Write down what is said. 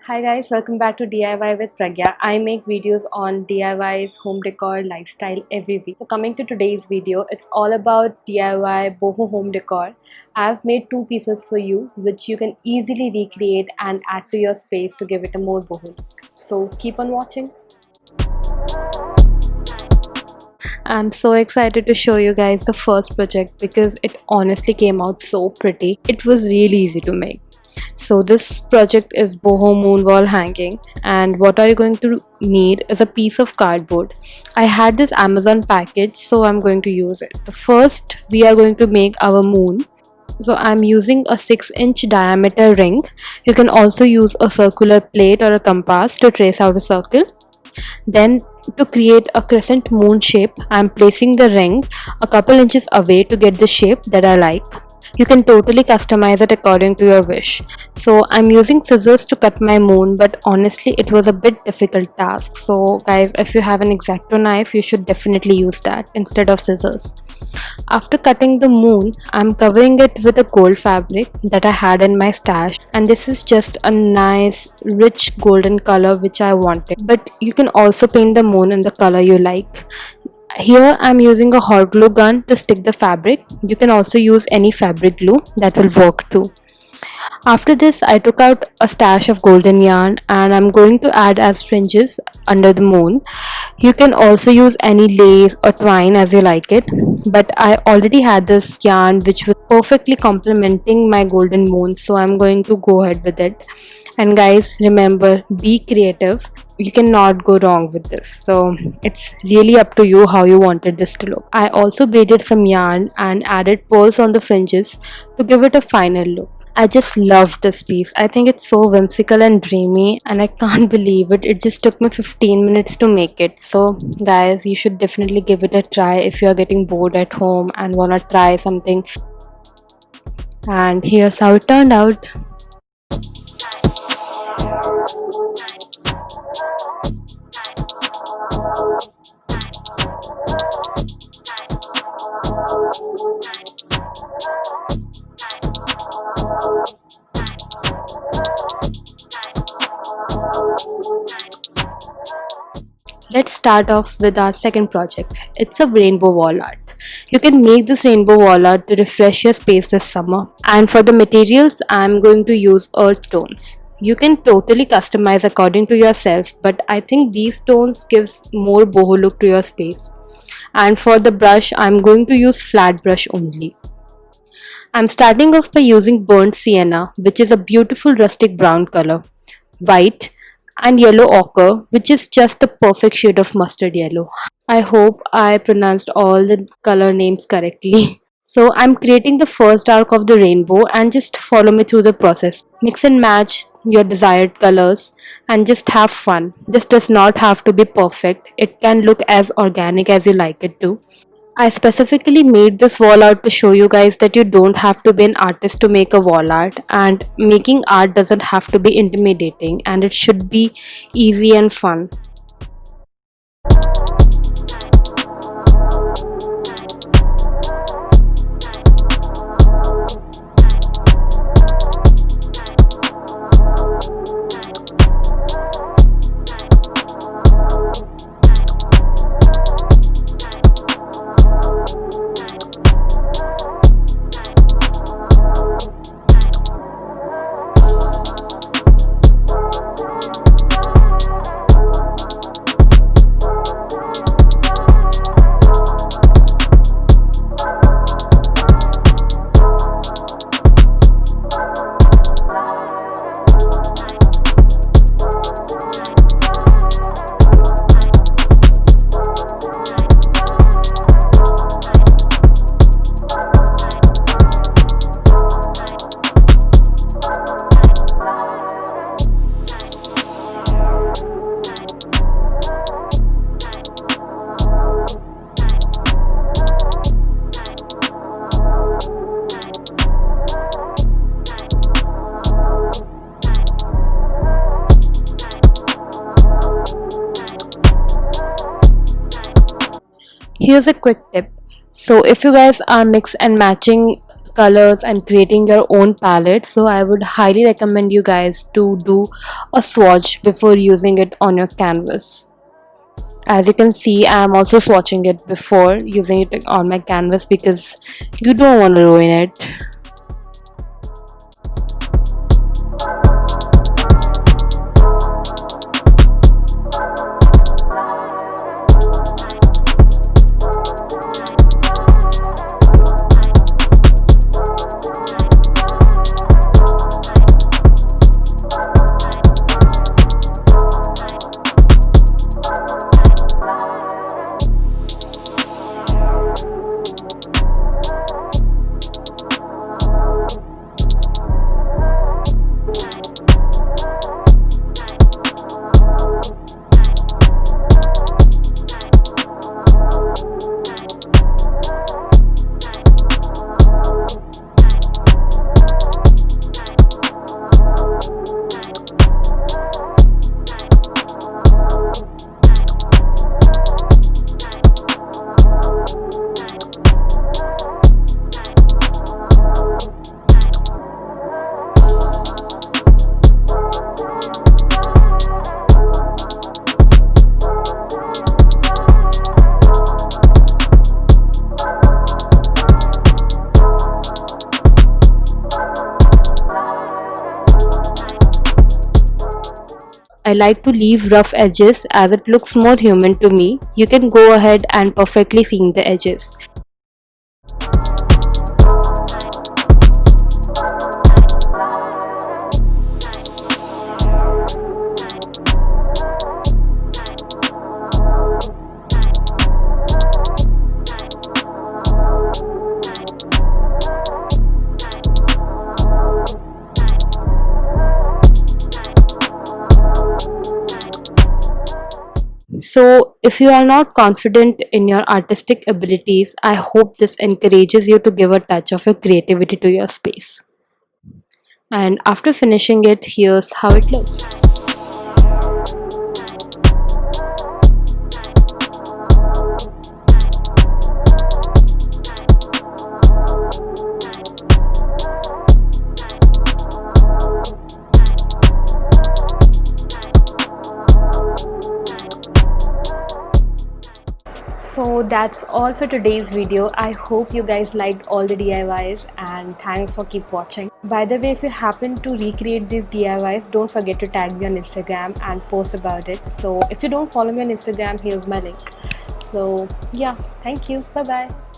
Hi guys, welcome back to DIY with Pragya. I make videos on DIYs, home decor, lifestyle every week. So coming to today's video, it's all about DIY Boho home decor. I've made two pieces for you which you can easily recreate and add to your space to give it a more boho look. So keep on watching. I'm so excited to show you guys the first project because it honestly came out so pretty. It was really easy to make. So this project is boho moon wall hanging, and what are you going to need is a piece of cardboard. I had this Amazon package, so I'm going to use it. First we are going to make our moon. So I'm using a 6-inch diameter ring. You can also use a circular plate or a compass to trace out a circle. Then to create a crescent moon shape, I'm placing the ring a couple inches away to get the shape that I like. You can totally customize it according to your wish. So I'm using scissors to cut my moon, but honestly it was a bit difficult task. So guys, if you have an X-Acto knife, you should definitely use that instead of scissors. After cutting the moon, I'm covering it with a gold fabric that I had in my stash, and this is just a nice rich golden color which I wanted. But you can also paint the moon in the color you like. Here I'm using a hot glue gun to stick the fabric. You can also use any fabric glue, that will work too. After this, I took out a stash of golden yarn and I'm going to add as fringes under the moon. You can also use any lace or twine as you like it, but I already had this yarn which was perfectly complementing my golden moon, so I'm going to go ahead with it. And guys, remember, be creative. You cannot go wrong with this. So it's really up to you how you wanted this to look. I also braided some yarn and added pearls on the fringes to give it a final look. I just loved this piece. I think it's so whimsical and dreamy, and I can't believe it. It just took me 15 minutes to make it. So guys, you should definitely give it a try if you're getting bored at home and wanna try something. And here's how it turned out. Let's start off with our second project. It's a rainbow wall art. You can make this rainbow wall art to refresh your space this summer. And for the materials, I'm going to use earth tones. You can totally customize according to yourself, but I think these tones gives more boho look to your space. And for the brush, I'm going to use flat brush only. I'm starting off by using burnt sienna, which is a beautiful rustic brown color, white, and yellow ochre, which is just the perfect shade of mustard yellow. I hope I pronounced all the color names correctly. So I'm creating the first arc of the rainbow, and just follow me through the process. Mix and match your desired colors and just have fun. This does not have to be perfect. It can look as organic as you like it to. I specifically made this wall art to show you guys that you don't have to be an artist to make a wall art, and making art doesn't have to be intimidating, and it should be easy and fun. Here's a quick tip. So if you guys are mix and matching colors and creating your own palette. So I would highly recommend you guys to do a swatch before using it on your canvas. As you can see, I am also swatching it before using it on my canvas because you don't want to ruin it. I like to leave rough edges as it looks more human to me. You can go ahead and perfectly fill the edges. So, if you are not confident in your artistic abilities, I hope this encourages you to give a touch of your creativity to your space. And after finishing it, here's how it looks. So that's all for today's video. I hope you guys liked all the DIYs and thanks for keep watching. By the way, if you happen to recreate these DIYs, don't forget to tag me on Instagram and post about it. So if you don't follow me on Instagram, here's my link. So yeah, thank you. Bye bye.